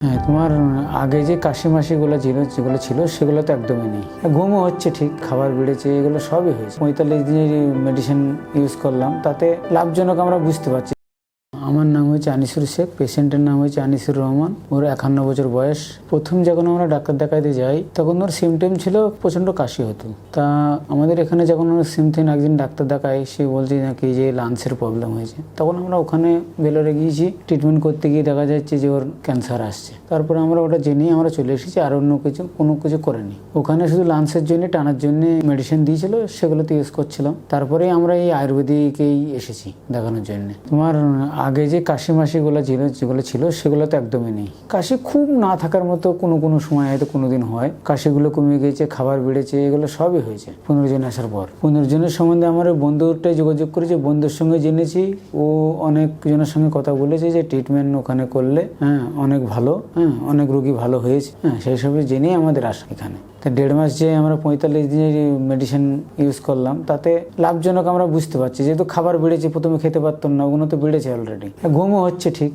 হ্যাঁ, তোমার আগে যে কাশি মাসিগুলো যেগুলো ছিল সেগুলো তো একদমই নেই। ঘুমও হচ্ছে ঠিক, খাবার বেড়েছে, এগুলো সবই হয়েছে। 45 দিনের মেডিসিন ইউজ করলাম, তাতে লাভজনক আমরা বুঝতে পারছি। আমার নাম হচ্ছে আনিসুর শেখ, পেশেন্টের নাম হচ্ছে আনিসুর রহমান। ওর 51 বছর বয়স। প্রথম যখন আমরা ডাক্তার দেখাইতে যাই তখন ওর সিমটেম ছিল প্রচণ্ড কাশি হতো। তা আমাদের এখানে যখন ওর সিমটেম একদিন ডাক্তার দেখাই, সে বলছে নাকি যে লাংসের প্রবলেম হয়েছে। তখন আমরা ওখানে ভেলোরে গিয়েছি, ট্রিটমেন্ট করতে গিয়ে দেখা যাচ্ছে যে ওর ক্যান্সার আসছে। তারপরে আমরা ওটা জেনে আমরা চলে এসেছি, আর অন্য কোনো কিছু করেনি। ওখানে শুধু লাংসের জন্য, টানার জন্য মেডিসিন দিয়েছিল, সেগুলোতে ইউজ করছিলাম। তারপরে আমরা এই আয়ুর্বেদিকেই এসেছি দেখানোর জন্য। তোমার আগে যে কাশি মাসিগুলো যেগুলো ছিল সেগুলো তো একদমই নেই। কাশি খুব না থাকার মতো কোনো সময় হয়তো কোনোদিন হয়। কাশিগুলো কমে গেছে, খাবার বেড়েছে, এগুলো সবই হয়েছে 15 জন আসার পর। 15 জনের সম্বন্ধে আমার বন্ধুটাই যোগাযোগ করেছে, বন্ধুর সঙ্গে জেনেছি। ও অনেক জনের সঙ্গে কথা বলেছে যে ট্রিটমেন্ট ওখানে করলে অনেক ভালো, অনেক রোগী ভালো হয়েছে। সেই সবই জেনেই আমাদের আসা এখানে। তা 1.5 মাস যে আমরা 45 দিনের মেডিসিন ইউজ করলাম, তাতে লাভজনক আমরা বুঝতে পারছি। যেহেতু খাবার বেড়েছে, প্রথমে খেতে পারতাম না, ওগুলো তো বেড়েছে অলরেডি। ঘুমও হচ্ছে ঠিক।